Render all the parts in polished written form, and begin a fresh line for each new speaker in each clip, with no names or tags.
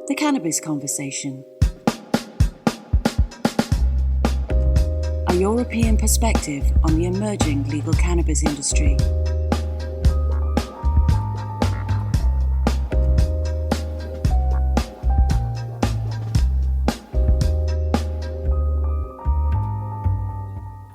The Cannabis Conversation. A European perspective on the emerging legal cannabis industry.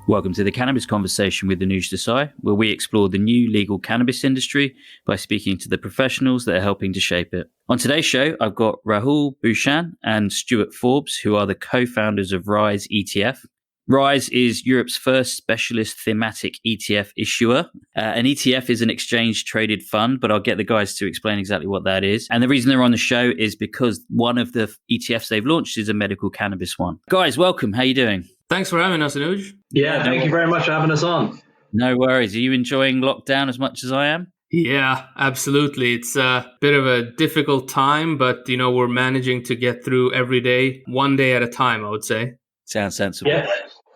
Welcome to the Cannabis Conversation with Anuj Desai, where we explore the new legal cannabis industry by speaking to the professionals that are helping to shape it. On today's show, I've got Rahul Bhushan and Stuart Forbes, who are the co-founders of Rize ETF. Rize is Europe's first specialist thematic ETF issuer. An ETF is an exchange-traded fund, but I'll get the guys to explain exactly what that is. And the reason they're on the show is because one of the ETFs they've launched is a medical cannabis one. Guys, welcome. How are you doing?
Thanks for having us, Anuj.
Yeah, thank you very much for having us on.
No worries. Are you enjoying lockdown as much as I am?
Yeah, absolutely. It's a bit of a difficult time, but, we're managing to get through every day, one day at a time, I would say.
Sounds sensible.
Yeah,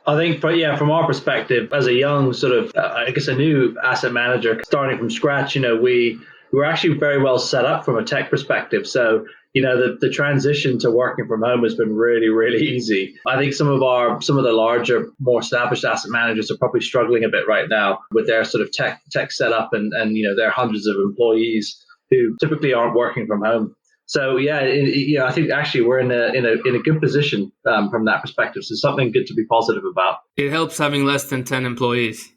I think, from our perspective, as a young a new asset manager starting from scratch, we were actually very well set up from a tech perspective. So, the transition to working from home has been really, really easy. I think some of the larger, more established asset managers are probably struggling a bit right now with their sort of tech setup and their hundreds of employees who typically aren't working from home. So I think actually we're in a good position from that perspective. So something good to be positive about.
It helps having less than 10 employees.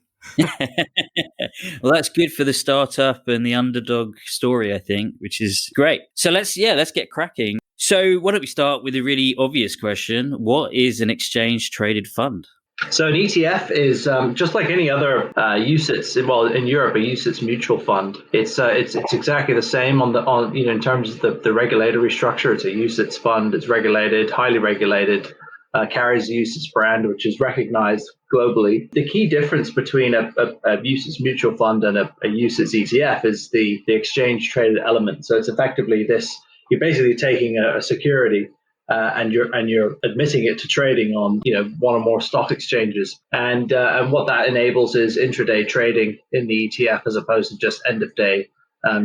Well, that's good for the startup and the underdog story, I think, which is great. So let's get cracking. So why don't we start with a really obvious question? What is an exchange traded fund?
So an ETF is just like any other UCITS. Well, in Europe, a UCITS mutual fund. It's exactly the same in terms of the regulatory structure. It's a UCITS fund. It's regulated, highly regulated. Carries the UCITS brand, which is recognized globally. The key difference between a UCITS mutual fund and a UCITS ETF is the exchange traded element. So it's effectively this: you're basically taking a security and you're admitting it to trading on one or more stock exchanges, and what that enables is intraday trading in the ETF as opposed to just end of day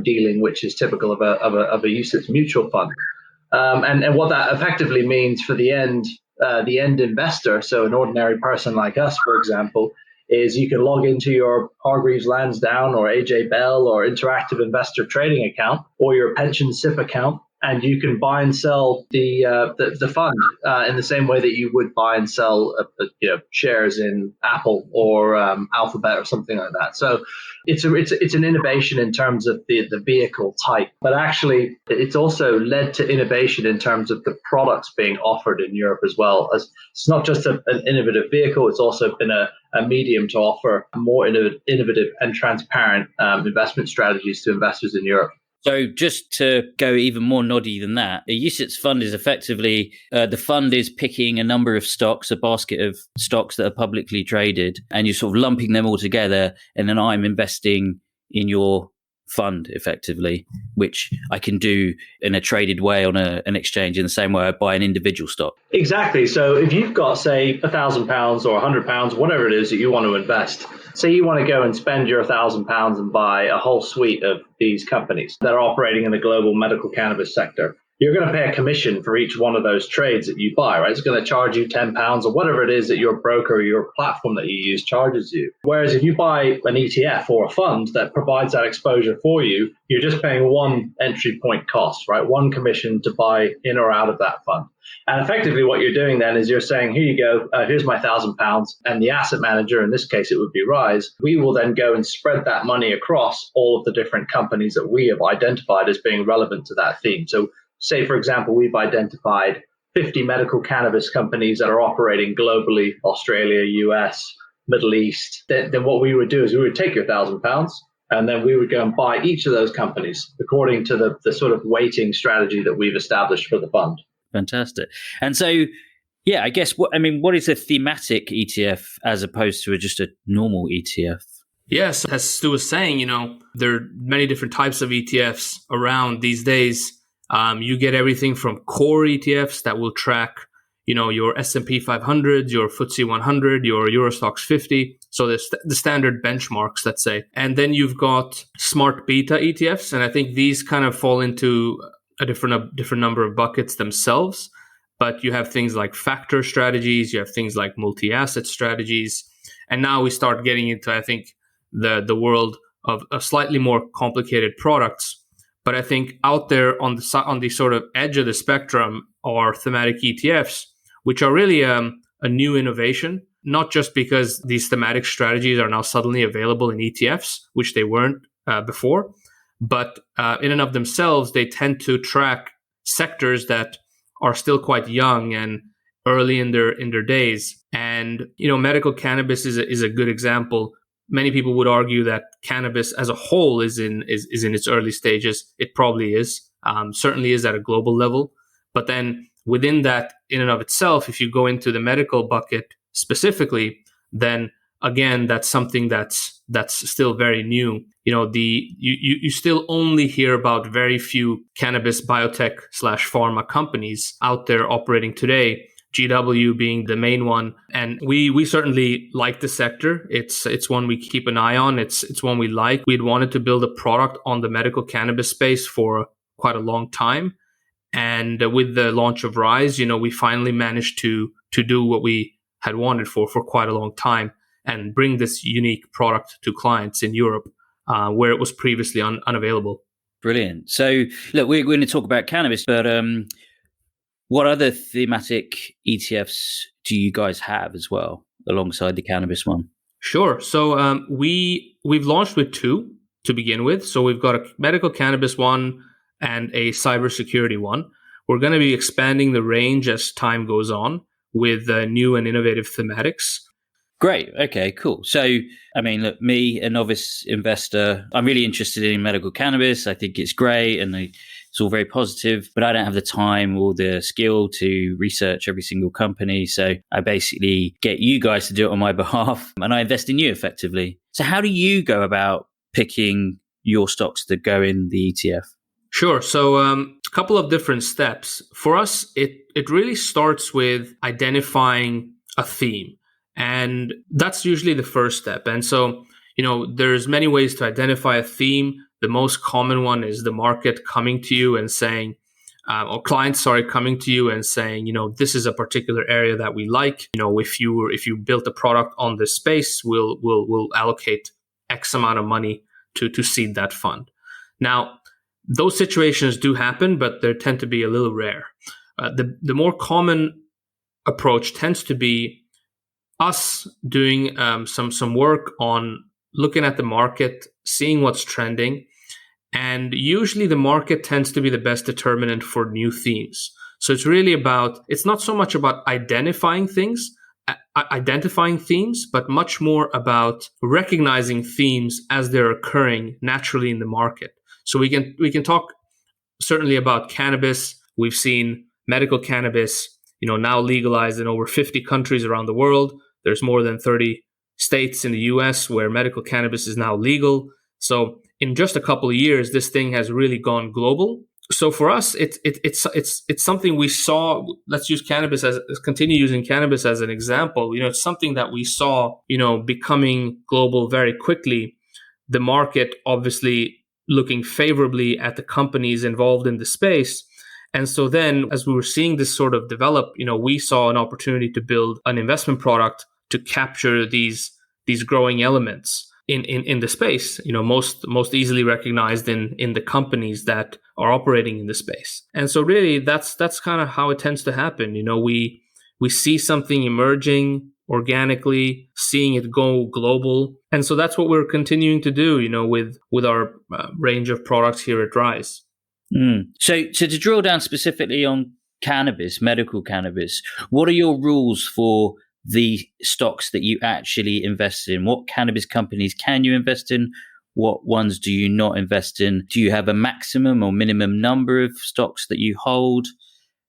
dealing, which is typical of a UCITS mutual fund. And what that effectively means for the end investor, so an ordinary person like us, for example, is you can log into your Hargreaves Lansdown or AJ Bell or Interactive Investor trading account or your pension SIP account, and you can buy and sell the fund in the same way that you would buy and sell shares in Apple or Alphabet or something like that. So it's an innovation in terms of the vehicle type, but actually it's also led to innovation in terms of the products being offered in Europe as well. As it's not just an innovative vehicle, it's also been a medium to offer more innovative and transparent investment strategies to investors in Europe.
So just to go even more noddy than that, a UCITS fund is effectively, the fund is picking a number of stocks, a basket of stocks that are publicly traded, and you're sort of lumping them all together, and then I'm investing in your fund effectively, which I can do in a traded way on an exchange in the same way I buy an individual stock.
Exactly. So if you've got, say, £1,000 or £100, whatever it is that you want to invest, say you want to go and spend your £1,000 and buy a whole suite of these companies that are operating in the global medical cannabis sector. You're going to pay a commission for each one of those trades that you buy, right? It's going to charge you £10 or whatever it is that your broker or your platform that you use charges you. Whereas if you buy an ETF or a fund that provides that exposure for you, you're just paying one entry point cost, right? One commission to buy in or out of that fund. And effectively what you're doing then is you're saying, here you go, here's my £1,000, and the asset manager, in this case it would be Rize, we will then go and spread that money across all of the different companies that we have identified as being relevant to that theme. So say, for example, we've identified 50 medical cannabis companies that are operating globally, Australia, US, Middle East. Then what we would do is we would take your £1,000 and then we would go and buy each of those companies according to the sort of weighting strategy that we've established for the fund.
Fantastic. And so, yeah, I guess, what is a thematic ETF as opposed to just a normal ETF?
Yes, as Stu was saying, there are many different types of ETFs around these days. You get everything from core ETFs that will track, your S&P 500, your FTSE 100, your Eurostoxx 50. So there's the standard benchmarks, let's say. And then you've got smart beta ETFs. And I think these kind of fall into a different number of buckets themselves, but you have things like factor strategies, you have things like multi-asset strategies, and now we start getting into, I think, the world of slightly more complicated products. But I think out there on the sort of edge of the spectrum are thematic ETFs, which are really a new innovation, not just because these thematic strategies are now suddenly available in ETFs, which they weren't before, but in and of themselves, they tend to track sectors that are still quite young and early in their days. And medical cannabis is a good example. Many people would argue that cannabis as a whole is in its early stages. It probably is, certainly is at a global level. But then within that, in and of itself, if you go into the medical bucket specifically, then again, that's something that's still very new. You still only hear about very few cannabis biotech / pharma companies out there operating today. GW being the main one, and we certainly like the sector. It's one we keep an eye on. It's one we like. We'd wanted to build a product on the medical cannabis space for quite a long time, and with the launch of Rize, we finally managed to do what we had wanted for quite a long time and bring this unique product to clients in Europe, where it was previously unavailable.
Brilliant. So, look, we're going to talk about cannabis, but what other thematic ETFs do you guys have as well, alongside the cannabis one?
Sure. So we've launched with two to begin with. So we've got a medical cannabis one and a cybersecurity one. We're going to be expanding the range as time goes on with new and innovative thematics.
Great. Okay, cool. So, I mean, look, me, a novice investor, I'm really interested in medical cannabis. I think it's great and it's all very positive, but I don't have the time or the skill to research every single company. So I basically get you guys to do it on my behalf and I invest in you effectively. So how do you go about picking your stocks to go in the ETF?
Sure. So a couple of different steps. For us, it really starts with identifying a theme. And that's usually the first step. And so, there's many ways to identify a theme. The most common one is the market coming to you and saying, or clients, coming to you and saying, this is a particular area that we like. If you built a product on this space, we'll allocate X amount of money to seed that fund. Now, those situations do happen, but they tend to be a little rare. The more common approach tends to be us doing some work on looking at the market, seeing what's trending, and usually the market tends to be the best determinant for new themes. So it's not so much about identifying themes, but much more about recognizing themes as they're occurring naturally in the market. So we can talk certainly about cannabis. We've seen medical cannabis, now legalized in over 50 countries around the world. There's more than 30 states in the US where medical cannabis is now legal. So in just a couple of years, this thing has really gone global. So for us, it's something we saw. Let's use continue using cannabis as an example. It's something that we saw, becoming global very quickly. The market obviously looking favorably at the companies involved in the space. And so then as we were seeing this sort of develop, we saw an opportunity to build an investment product to capture these growing elements in the space, most easily recognized in the companies that are operating in the space. And so really that's kind of how it tends to happen. We see something emerging organically, seeing it go global. And so that's what we're continuing to do, with our range of products here at Rize.
So to drill down specifically on cannabis, medical cannabis, what are your rules for the stocks that you actually invest in? What cannabis companies can you invest in? What ones do you not invest in? Do you have a maximum or minimum number of stocks that you hold?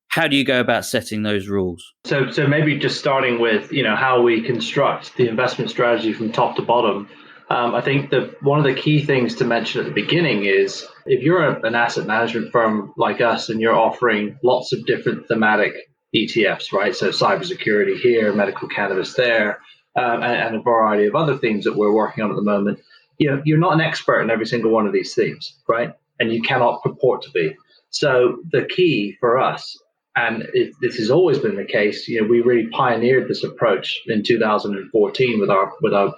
How do you go about setting those rules?
So maybe just starting with, how we construct the investment strategy from top to bottom. I think that one of the key things to mention at the beginning is if you're an asset management firm like us and you're offering lots of different thematic ETFs, right? So cybersecurity here, medical cannabis there, and a variety of other things that we're working on at the moment. You're not an expert in every single one of these themes, right? And you cannot purport to be. So the key for us, and this has always been the case, we really pioneered this approach in 2014 with our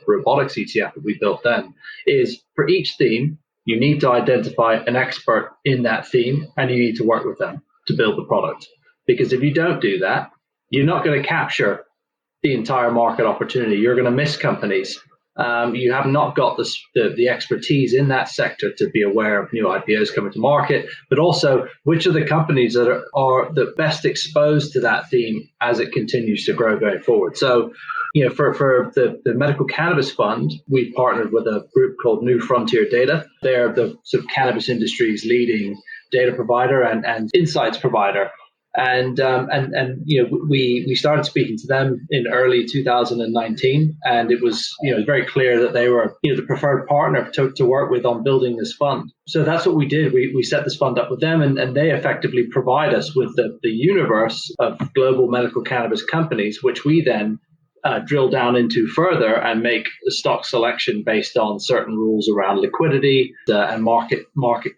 robotics ETF that we built then, is for each theme, you need to identify an expert in that theme and you need to work with them to build the product. Because if you don't do that, you're not going to capture the entire market opportunity. You're going to miss companies. You have not got the expertise in that sector to be aware of new IPOs coming to market, but also which are the companies that are the best exposed to that theme as it continues to grow going forward. So, for the Medical Cannabis Fund, we've partnered with a group called New Frontier Data. They're the sort of cannabis industry's leading data provider and insights provider. And we started speaking to them in early 2019, and it was very clear that they were the preferred partner to work with on building this fund. So that's what we did. We set this fund up with them, and they effectively provide us with the universe of global medical cannabis companies, which we then drill down into further and make the stock selection based on certain rules around liquidity and market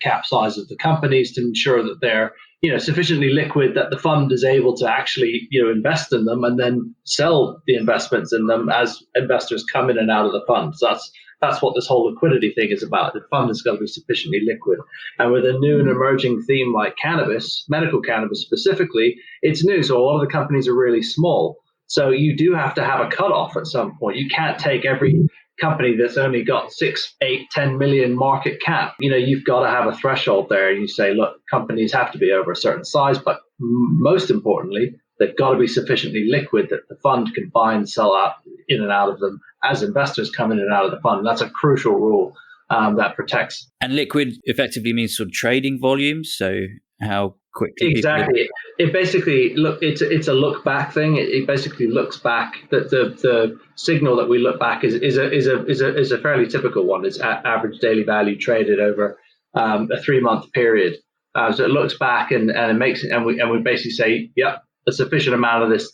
cap size of the companies to ensure that they're sufficiently liquid that the fund is able to actually invest in them and then sell the investments in them as investors come in and out of the fund. So that's what this whole liquidity thing is about. The fund is going to be sufficiently liquid. And with a new and emerging theme like cannabis, medical cannabis specifically, it's new. So a lot of the companies are really small. So you do have to have a cutoff at some point. You can't take every company that's only got 6, 8, 10 million market cap. You've got to have a threshold there. You say, look, companies have to be over a certain size, but most importantly, they've got to be sufficiently liquid that the fund can buy and sell out in and out of them as investors come in and out of the fund. And that's a crucial rule that protects.
And liquid effectively means sort of trading volumes. So how quickly?
Exactly. It basically it's a look back thing. It basically looks back. The signal that we look back is a fairly typical one. It's average daily value traded over a 3-month period. So it looks back and it makes and we basically say, yep, a sufficient amount of this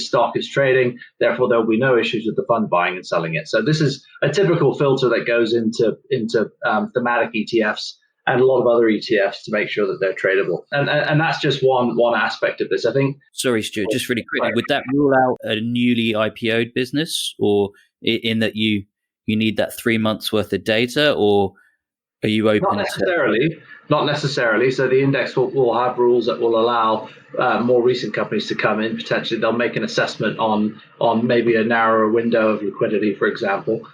stock is trading. Therefore, there will be no issues with the fund buying and selling it. So this is a typical filter that goes into thematic ETFs and a lot of other ETFs to make sure that they're tradable. And that's just one aspect of this. I think.
Sorry, Stuart, just really quickly, would that rule out a newly IPO'd business, or in that you need that 3 months worth of data, or are you open?
Not necessarily. So the index will have rules that will allow more recent companies to come in. Potentially, they'll make an assessment on maybe a narrower window of liquidity, for example.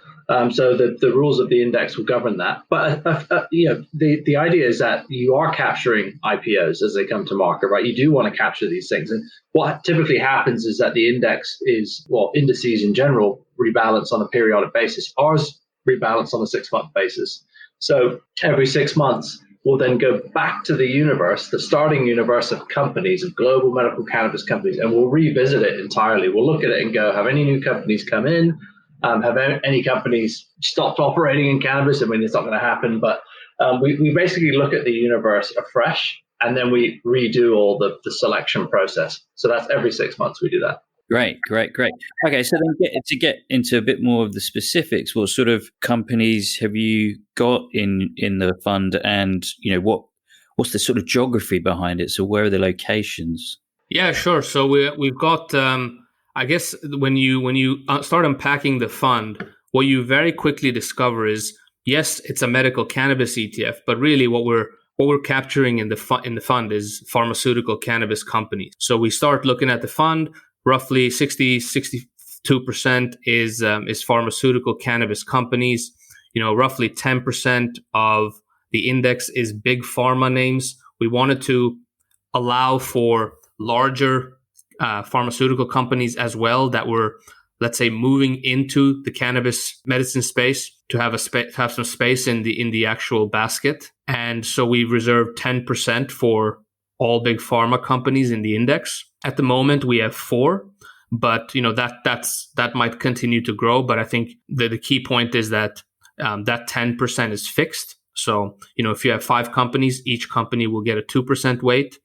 So the rules of the index will govern that. But the idea is that you are capturing IPOs as they come to market, right? You do want to capture these things. And what typically happens is that the indices in general rebalance on a periodic basis. Ours rebalance on a 6-month basis. So every 6 months, we'll then go back to the universe, the starting universe of companies, of global medical cannabis companies, and we'll revisit it entirely. We'll look at it and go, have any new companies come in? Have any companies stopped operating in cannabis? I mean, it's not going to happen, but we basically look at the universe afresh, and then we redo all the selection process. So that's every 6 months we do that.
Great. Okay, so then to get into a bit more of the specifics, what sort of companies have you got in the fund, and what's the sort of geography behind it? So where are the locations?
Yeah, sure. So we've got. I guess when you start unpacking the fund, what you very quickly discover is, yes, it's a medical cannabis ETF, but really what we're capturing in the fund is pharmaceutical cannabis companies. So we start looking at the fund. Roughly 62% is pharmaceutical cannabis companies. Roughly 10% of the index is big pharma names. We wanted to allow for larger pharmaceutical companies as well that were, let's say, moving into the cannabis medicine space to have some space in the actual basket. And so we've reserved 10% for all big pharma companies in the index. At the moment, we have 4, but that might continue to grow. But I think the key point is that that 10% is fixed. So if you have 5 companies, each company will get a 2% weight.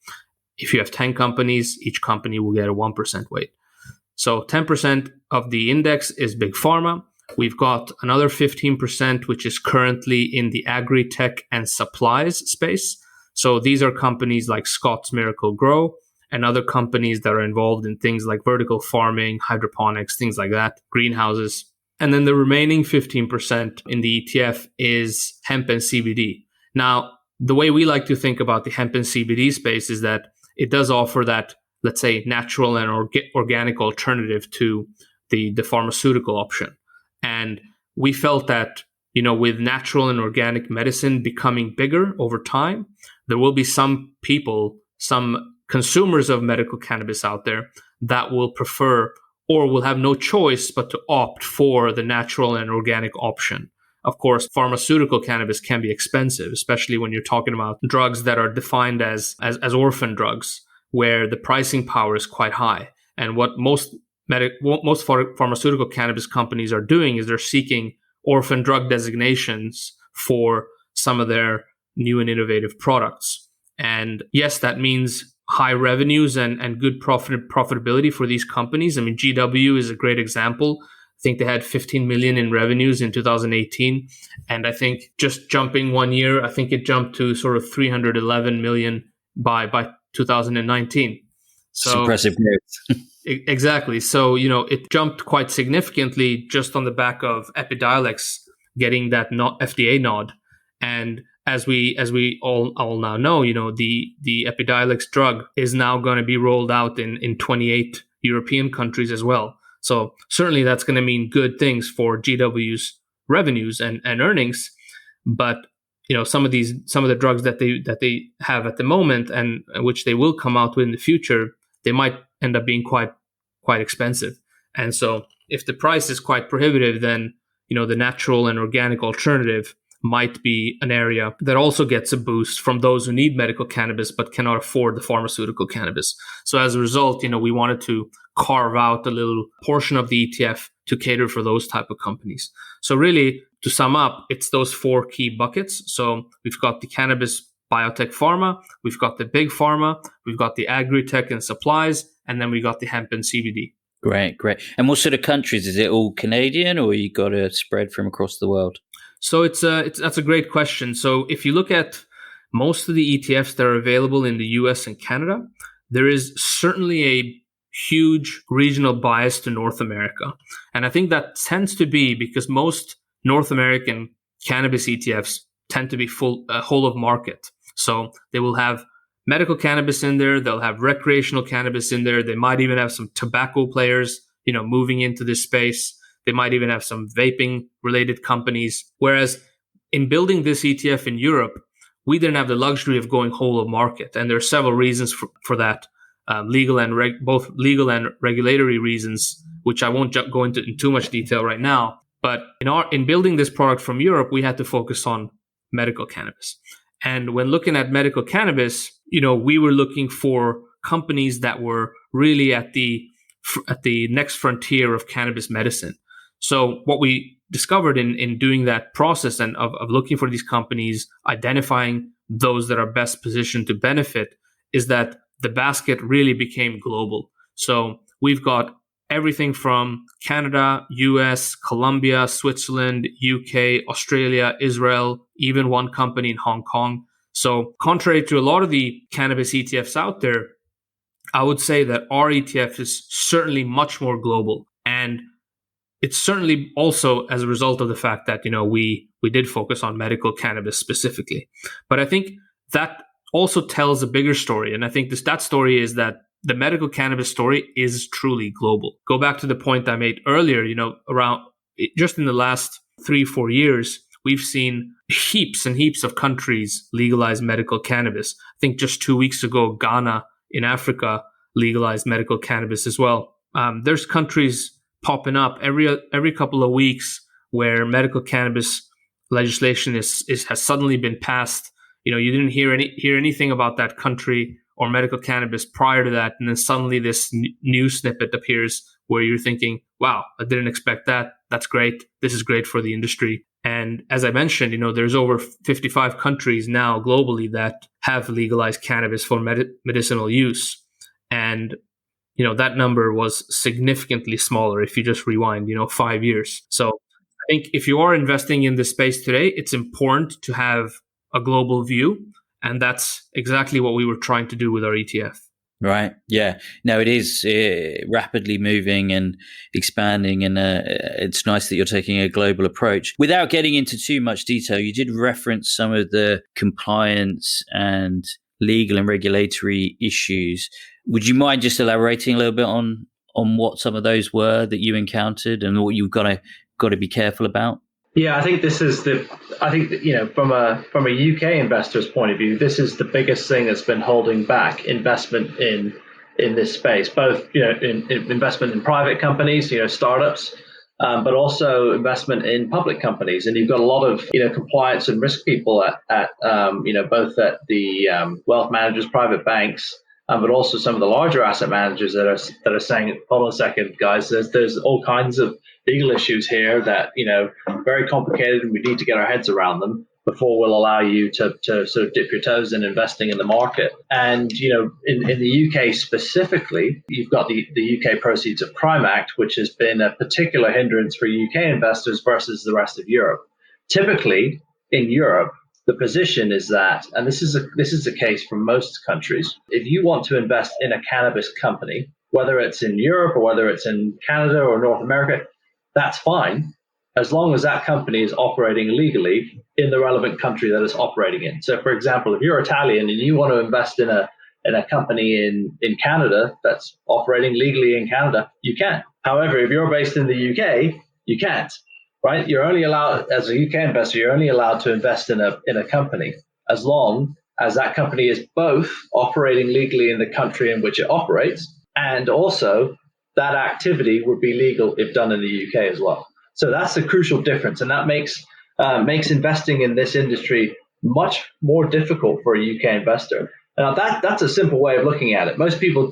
If you have 10 companies, each company will get a 1% weight. So 10% of the index is big pharma. We've got another 15%, which is currently in the agri-tech and supplies space. So these are companies like Scott's Miracle Grow and other companies that are involved in things like vertical farming, hydroponics, things like that, greenhouses. And then the remaining 15% in the ETF is hemp and CBD. Now, the way we like to think about the hemp and CBD space is that it does offer that, let's say, natural and organic alternative to the pharmaceutical option. And we felt that, with natural and organic medicine becoming bigger over time, there will be some people, some consumers of medical cannabis out there that will prefer or will have no choice but to opt for the natural and organic option. Of course, pharmaceutical cannabis can be expensive, especially when you're talking about drugs that are defined as orphan drugs, where the pricing power is quite high. And what most pharmaceutical cannabis companies are doing is they're seeking orphan drug designations for some of their new and innovative products. And yes, that means high revenues and good profitability for these companies. I mean, GW is a great example. I think they had 15 million in revenues in 2018. And I think just jumping 1 year, I think it jumped to sort of 311 million by 2019. So
it's impressive growth.
Exactly. So, it jumped quite significantly just on the back of Epidiolex getting that FDA nod. And as we all now know, the Epidiolex drug is now going to be rolled out in 28 European countries as well. So certainly that's going to mean good things for GW's revenues and earnings. But some of the drugs that they have at the moment and which they will come out with in the future, they might end up being quite expensive. And so if the price is quite prohibitive, then the natural and organic alternative might be an area that also gets a boost from those who need medical cannabis but cannot afford the pharmaceutical cannabis. So as a result, we wanted to carve out a little portion of the ETF to cater for those type of companies. So really, to sum up, it's those four key buckets. So we've got the cannabis, biotech, pharma, we've got the big pharma, we've got the agri-tech and supplies, and then we got the hemp and CBD.
Great. And what sort of countries? Is it all Canadian, or you got a spread from across the world?
So that's a great question. So if you look at most of the ETFs that are available in the US and Canada, there is certainly a huge regional bias to North America. And I think that tends to be because most North American cannabis ETFs tend to be whole of market. So they will have medical cannabis in there, they'll have recreational cannabis in there, they might even have some tobacco players, moving into this space. They might even have some vaping related companies. Whereas in building this ETF in Europe, we didn't have the luxury of going whole of market. And there are several reasons for that, both legal and regulatory reasons, which I won't go into in too much detail right now. But in building this product from Europe, we had to focus on medical cannabis. And when looking at medical cannabis, we were looking for companies that were really at the next frontier of cannabis medicine. So what we discovered in doing that process and of looking for these companies, identifying those that are best positioned to benefit, is that the basket really became global. So we've got everything from Canada, US, Colombia, Switzerland, UK, Australia, Israel, even one company in Hong Kong. So contrary to a lot of the cannabis ETFs out there, I would say that our ETF is certainly much more global. And it's certainly also as a result of the fact that, we did focus on medical cannabis specifically. But I think that also tells a bigger story. And I think that story is that the medical cannabis story is truly global. Go back to the point I made earlier, around just in the last 3-4 years, we've seen heaps and heaps of countries legalize medical cannabis. I think just 2 weeks ago, Ghana in Africa legalized medical cannabis as well. There's countries popping up every couple of weeks where medical cannabis legislation has suddenly been passed. You didn't hear anything about that country or medical cannabis prior to that, and then suddenly this new snippet appears where you're thinking, wow, I didn't expect that. That's great. This is great for the industry. And as I mentioned, there's over 55 countries now globally that have legalized cannabis for medicinal use. And that number was significantly smaller if you just rewind, 5 years. So I think if you are investing in this space today, it's important to have a global view And that's exactly what we were trying to do with our ETF.
Right. Yeah. No, it is rapidly moving and expanding, and it's nice that you're taking a global approach. Without getting into too much detail, you did reference some of the compliance and legal and regulatory issues. Would you mind just elaborating a little bit on what some of those were that you encountered and what you've got to be careful about?
Yeah, I think this is from a UK investor's point of view, this is the biggest thing that's been holding back investment in this space, both in investment in private companies, startups, but also investment in public companies. And you've got a lot of compliance and risk people at both at the wealth managers, private banks, but also some of the larger asset managers that are saying, hold on a second, guys, there's all kinds of legal issues here that very complicated, and we need to get our heads around them before we'll allow you to sort of dip your toes in investing in the market. And in the UK specifically, you've got the UK Proceeds of Crime Act, which has been a particular hindrance for UK investors versus the rest of Europe. Typically in Europe, the position is that, and this is the case for most countries, if you want to invest in a cannabis company, whether it's in Europe or whether it's in Canada or North America, that's fine, as long as that company is operating legally in the relevant country that it's operating in. So, for example, if you're Italian and you want to invest in a company in Canada that's operating legally in Canada, you can. However, if you're based in the UK, you can't. Right? You're only allowed, as a UK investor, you're only allowed to invest in a company as long as that company is both operating legally in the country in which it operates, and also that activity would be legal if done in the UK as well. So that's the crucial difference, and that makes investing in this industry much more difficult for a UK investor. Now that's a simple way of looking at it. Most people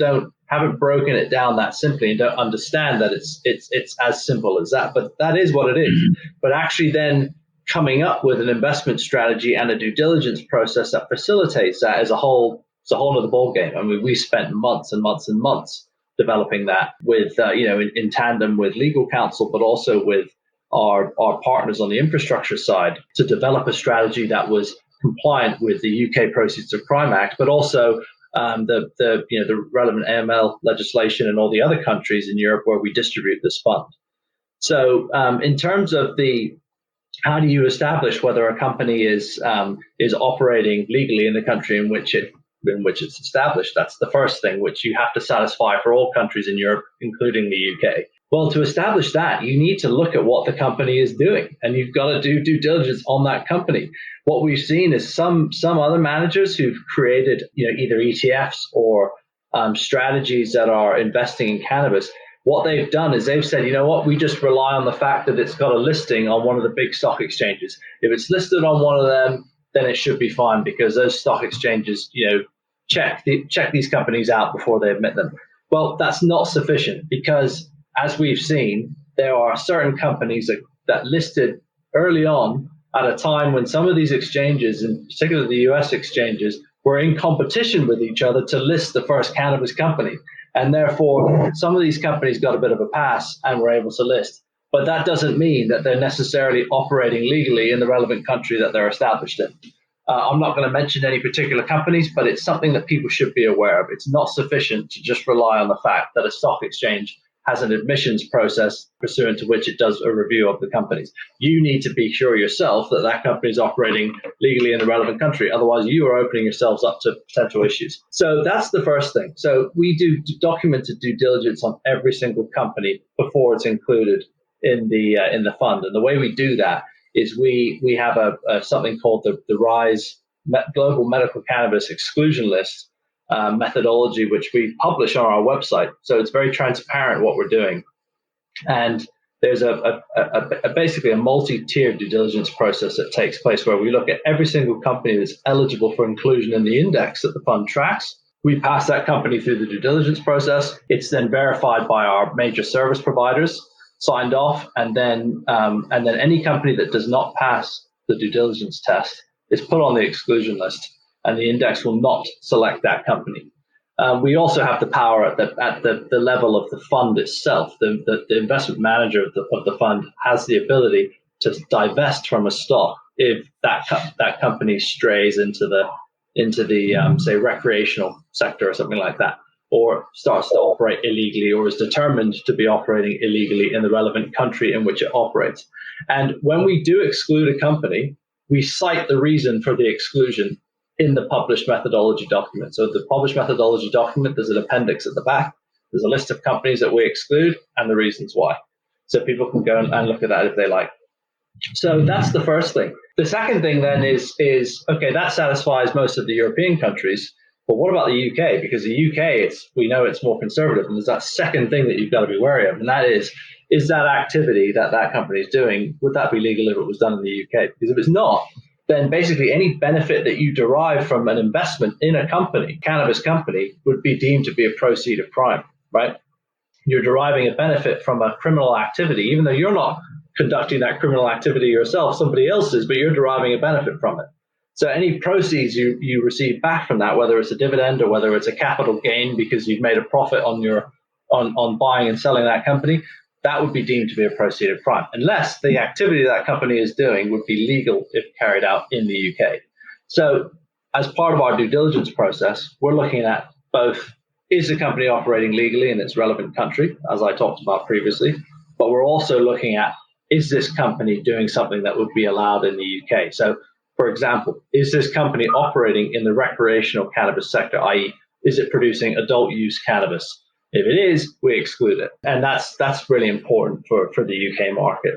haven't broken it down that simply and don't understand that it's as simple as that. But that is what it is. But actually then coming up with an investment strategy and a due diligence process that facilitates that is a whole other ballgame. I mean, we spent months and months and months developing that with in tandem with legal counsel, but also with our partners on the infrastructure side to develop a strategy that was compliant with the UK Proceeds of Crime Act, but also the relevant AML legislation in all the other countries in Europe where we distribute this fund. So in terms of how do you establish whether a company is operating legally in the country in which it's established? That's the first thing, which you have to satisfy for all countries in Europe, including the UK. Well, to establish that, you need to look at what the company is doing, and you've got to do due diligence on that company. What we've seen is some other managers who've created either ETFs or strategies that are investing in cannabis. What they've done is they've said, we just rely on the fact that it's got a listing on one of the big stock exchanges. If it's listed on one of them, then it should be fine because those stock exchanges, check these companies out before they admit them. Well, that's not sufficient because, as we've seen, there are certain companies that listed early on at a time when some of these exchanges, in particular the US exchanges, were in competition with each other to list the first cannabis company. And therefore, some of these companies got a bit of a pass and were able to list. But that doesn't mean that they're necessarily operating legally in the relevant country that they're established in. I'm not going to mention any particular companies, but it's something that people should be aware of. It's not sufficient to just rely on the fact that a stock exchange has an admissions process pursuant to which it does a review of the companies. You need to be sure yourself that that company is operating legally in the relevant country. Otherwise, you are opening yourselves up to potential issues. So that's the first thing. So we do documented due diligence on every single company before it's included in the fund. And the way we do that is we have a something called the Rize Global Medical Cannabis Exclusion List methodology, which we publish on our website. So it's very transparent what we're doing. And there's basically a multi-tiered due diligence process that takes place where we look at every single company that's eligible for inclusion in the index that the fund tracks. We pass that company through the due diligence process. It's then verified by our major service providers, signed off, and then any company that does not pass the due diligence test is put on the exclusion list, and the index will not select that company. We also have the power at the level of the fund itself. The investment manager of the fund has the ability to divest from a stock if that company strays into into the, say, recreational sector or something like that, or starts to operate illegally or is determined to be operating illegally in the relevant country in which it operates. And when we do exclude a company, we cite the reason for the exclusion in the published methodology document. So the published methodology document, there's an appendix at the back. There's a list of companies that we exclude and the reasons why. So people can go and look at that if they like. So that's the first thing. The second thing then is okay, that satisfies most of the European countries. But what about the UK? Because the UK, we know it's more conservative. And there's that second thing that you've got to be wary of. And that is that activity that company is doing, would that be legal if it was done in the UK? Because if it's not, then basically any benefit that you derive from an investment in a company, cannabis company, would be deemed to be a proceed of crime, right? You're deriving a benefit from a criminal activity, even though you're not conducting that criminal activity yourself, somebody else is, but you're deriving a benefit from it. So any proceeds you receive back from that, whether it's a dividend or whether it's a capital gain because you've made a profit on buying and selling that company, that would be deemed to be a proceed of crime, unless the activity that company is doing would be legal if carried out in the UK. So as part of our due diligence process, we're looking at both, is the company operating legally in its relevant country, as I talked about previously, but we're also looking at, is this company doing something that would be allowed in the UK? So, for example, is this company operating in the recreational cannabis sector, i.e., is it producing adult use cannabis? If it is, we exclude it. And that's really important for the UK market.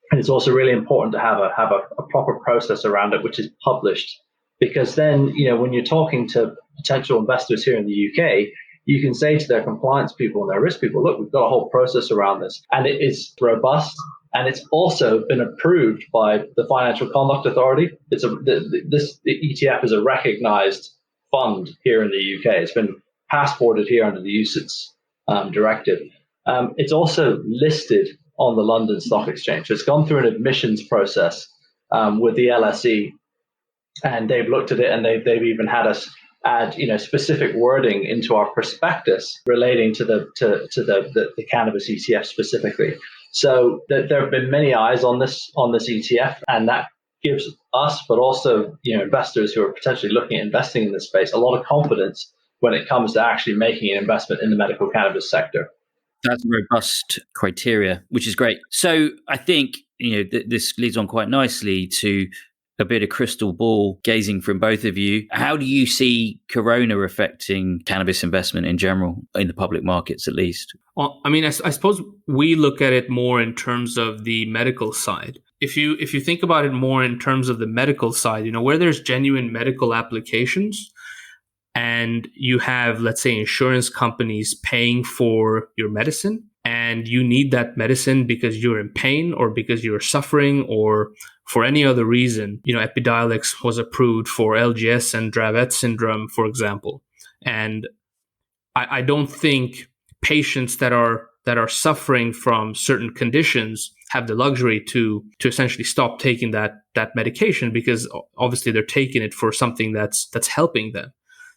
And it's also really important to have a proper process around it, which is published, because then, when you're talking to potential investors here in the UK, you can say to their compliance people and their risk people, look, we've got a whole process around this, and it is robust, and it's also been approved by the Financial Conduct Authority. The ETF is a recognized fund here in the UK. It's been passported here under the UCITS directive. It's also listed on the London Stock Exchange. So it's gone through an admissions process with the LSE, and they've looked at it, and they've even had us add specific wording into our prospectus relating to the cannabis ETF specifically. So there have been many eyes on this ETF, and that gives us, but also investors who are potentially looking at investing in this space, a lot of confidence when it comes to actually making an investment in the medical cannabis sector.
That's robust criteria, which is great. So I think this leads on quite nicely to a bit of crystal ball gazing from both of you. How do you see Corona affecting cannabis investment in general, in the public markets at least?
Well, I mean, I suppose we look at it more in terms of the medical side. If you think about it more in terms of the medical side, where there's genuine medical applications and you have, let's say, insurance companies paying for your medicine, and you need that medicine because you're in pain or because you're suffering or for any other reason. Epidiolex was approved for LGS and Dravet syndrome, for example. And I don't think patients that are suffering from certain conditions have the luxury to essentially stop taking that medication, because obviously they're taking it for something that's helping them.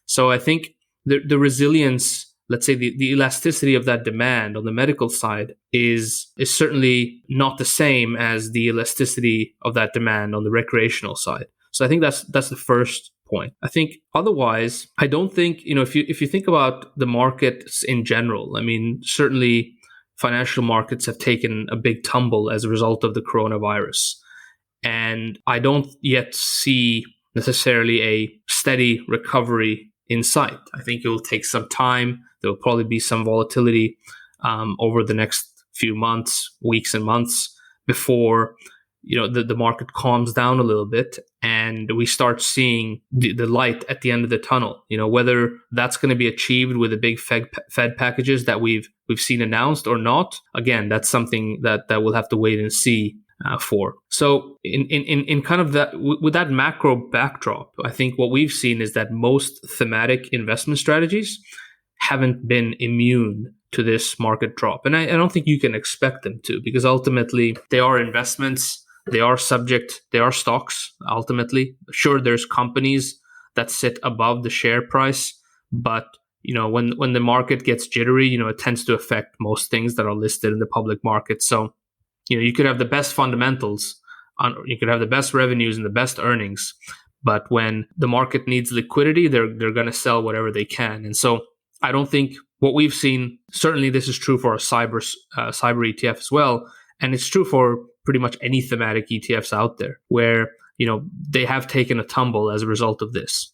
So I think the resilience, let's say the elasticity of that demand on the medical side is certainly not the same as the elasticity of that demand on the recreational side. So I think that's the first point. I think otherwise, I don't think, if you think about the markets in general, I mean, certainly financial markets have taken a big tumble as a result of the coronavirus. And I don't yet see necessarily a steady recovery in sight. I think it will take some time. There will probably be some volatility over the next few months, weeks and months, before the market calms down a little bit and we start seeing the light at the end of the tunnel. Whether that's going to be achieved with the big Fed packages that we've seen announced or not, again, that's something that we'll have to wait and see for. So in kind of that, with that macro backdrop, I think what we've seen is that most thematic investment strategies haven't been immune to this market drop. And I don't think you can expect them to, because ultimately they are investments, they are stocks, ultimately. Sure, there's companies that sit above the share price, but when the market gets jittery, it tends to affect most things that are listed in the public market. So you could have the best fundamentals, you could have the best revenues and the best earnings, But when the market needs liquidity, they're going to sell whatever they can. And so I don't think what we've seen, certainly this is true for our cyber ETF as well. And it's true for pretty much any thematic ETFs out there where, they have taken a tumble as a result of this.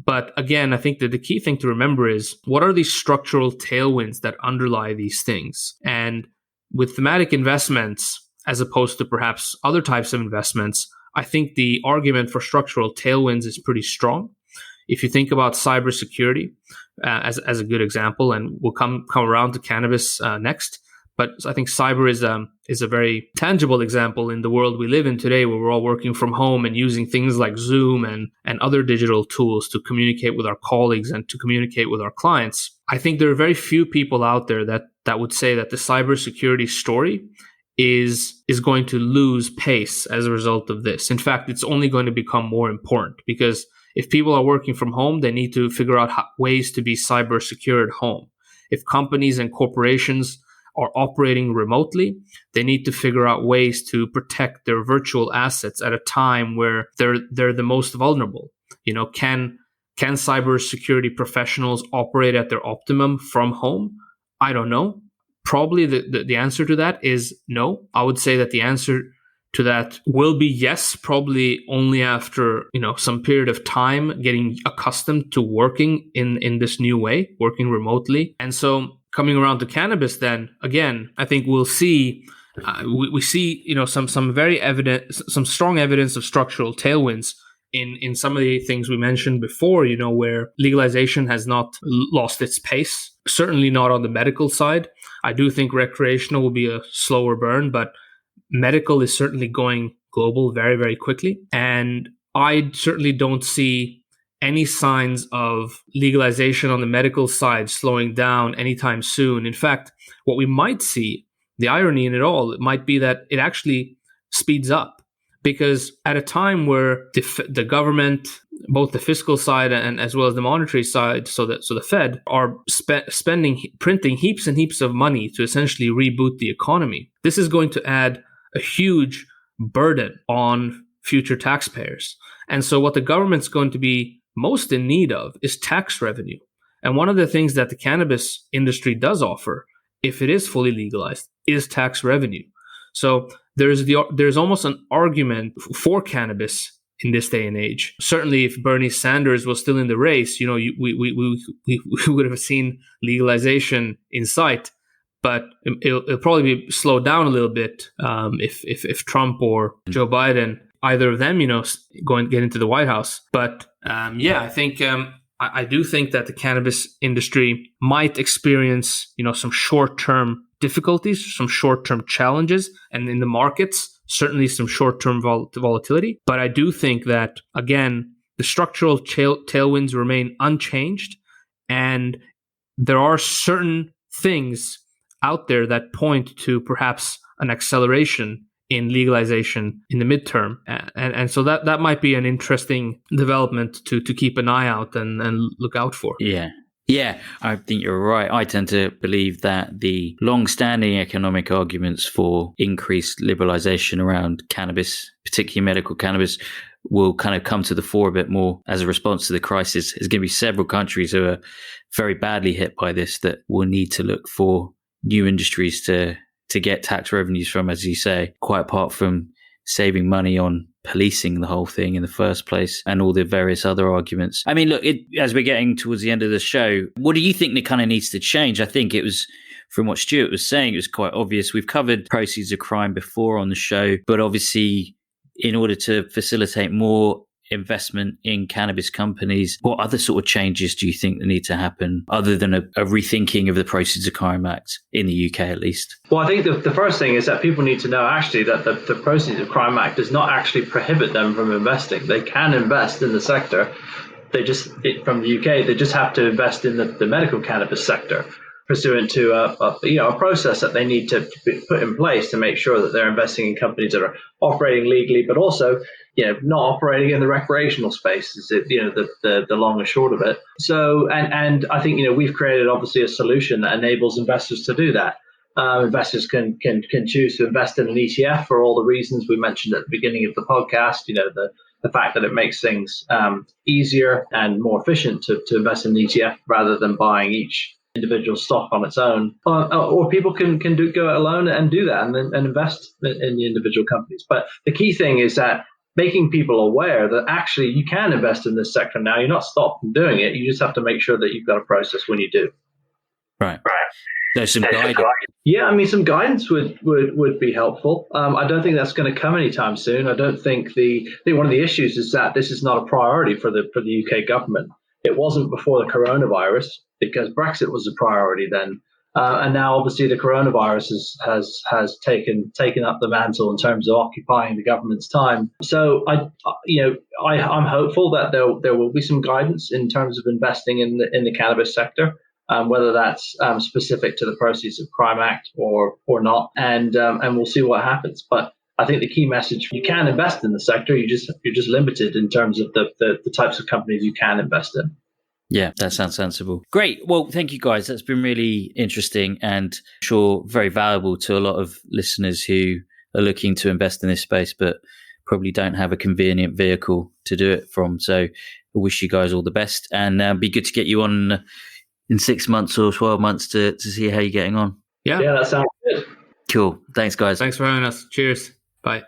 But again, I think that the key thing to remember is what are these structural tailwinds that underlie these things? And with thematic investments, as opposed to perhaps other types of investments, I think the argument for structural tailwinds is pretty strong. If you think about cybersecurity as a good example, and we'll come around to cannabis next, but I think cyber is a very tangible example in the world we live in today, where we're all working from home and using things like Zoom and other digital tools to communicate with our colleagues and to communicate with our clients. I think there are very few people out there that would say that the cybersecurity story is going to lose pace as a result of this. In fact, it's only going to become more important, because if people are working from home, they need to figure out ways to be cyber secure at home. If companies and corporations are operating remotely, they need to figure out ways to protect their virtual assets at a time where they're the most vulnerable. Can cybersecurity professionals operate at their optimum from home? I don't know. Probably the answer to that is no. I would say that the answer to that will be yes, probably only after, some period of time getting accustomed to working in this new way, working remotely. And so coming around to cannabis, then again, I think we'll see we see some very evident, some strong evidence of structural tailwinds in some of the things we mentioned before. Where legalization has not lost its pace, certainly not on the medical side. I do think recreational will be a slower burn, but medical is certainly going global very, very quickly, and I certainly don't see any signs of legalization on the medical side slowing down anytime soon. In fact, what we might see, the irony in it all, it might be that it actually speeds up, because at a time where the government, both the fiscal side and as well as the monetary side, so the Fed are printing heaps and heaps of money to essentially reboot the economy, this is going to add a huge burden on future taxpayers. And so what the government's going to be most in need of is tax revenue. And one of the things that the cannabis industry does offer, if it is fully legalized, is tax revenue. So there's almost an argument for cannabis in this day and age. Certainly, if Bernie Sanders was still in the race, we would have seen legalization in sight. But it'll probably be slowed down a little bit if Trump or Joe Biden, either of them, go and get into the White House. But I think I do think that the cannabis industry might experience, some short-term difficulties, some short-term challenges, and in the markets, certainly some short-term volatility. But I do think that, again, the structural tailwinds remain unchanged, and there are certain things out there that point to perhaps an acceleration in legalization in the midterm. And so that might be an interesting development to keep an eye out and look out for.
Yeah, I think you're right. I tend to believe that the long-standing economic arguments for increased liberalization around cannabis, particularly medical cannabis, will kind of come to the fore a bit more as a response to the crisis. There's going to be several countries who are very badly hit by this that will need to look for new industries to get tax revenues from, as you say, quite apart from saving money on policing the whole thing in the first place and all the various other arguments. I mean, look, as we're getting towards the end of the show, what do you think that kind of needs to change? I think it was, from what Stuart was saying, it was quite obvious. We've covered proceeds of crime before on the show, but obviously in order to facilitate more investment in cannabis companies, what other sort of changes do you think that need to happen other than a rethinking of the Proceeds of Crime Act in the UK at least?
Well, I think the first thing is that people need to know actually that the Proceeds of Crime Act does not actually prohibit them from investing. They can invest in the sector. From the UK, they just have to invest in the medical cannabis sector, pursuant to a process that they need to put in place to make sure that they're investing in companies that are operating legally, but also not operating in the recreational space is the long and short of it. So and I think we've created obviously a solution that enables investors to do that. Investors can choose to invest in an ETF for all the reasons we mentioned at the beginning of the podcast. the fact that it makes things easier and more efficient to invest in the ETF rather than buying each individual stock on its own, or people can go it alone and do that and invest in the individual companies. But the key thing is that making people aware that actually you can invest in this sector now. You're not stopped from doing it. You just have to make sure that you've got a process when you do.
Right. So some guidance.
Yeah, I mean, some guidance would be helpful. I don't think that's going to come anytime soon. I think one of the issues is that this is not a priority for the UK government. It wasn't before the coronavirus because Brexit was a priority then, and now obviously the coronavirus has taken up the mantle in terms of occupying the government's time. So I'm hopeful that there will be some guidance in terms of investing in the cannabis sector. Whether that's specific to the Proceeds of Crime Act or not, and we'll see what happens. But I think the key message: you can invest in the sector. You're just limited in terms of the types of companies you can invest in.
Yeah, that sounds sensible. Great. Well, thank you guys. That's been really interesting and I'm sure very valuable to a lot of listeners who are looking to invest in this space, but probably don't have a convenient vehicle to do it from. So I wish you guys all the best, and be good to get you on in 6 months or 12 months to see how you're getting on.
Yeah,
that sounds good.
Cool. Thanks, guys.
Thanks for having us. Cheers. Bye.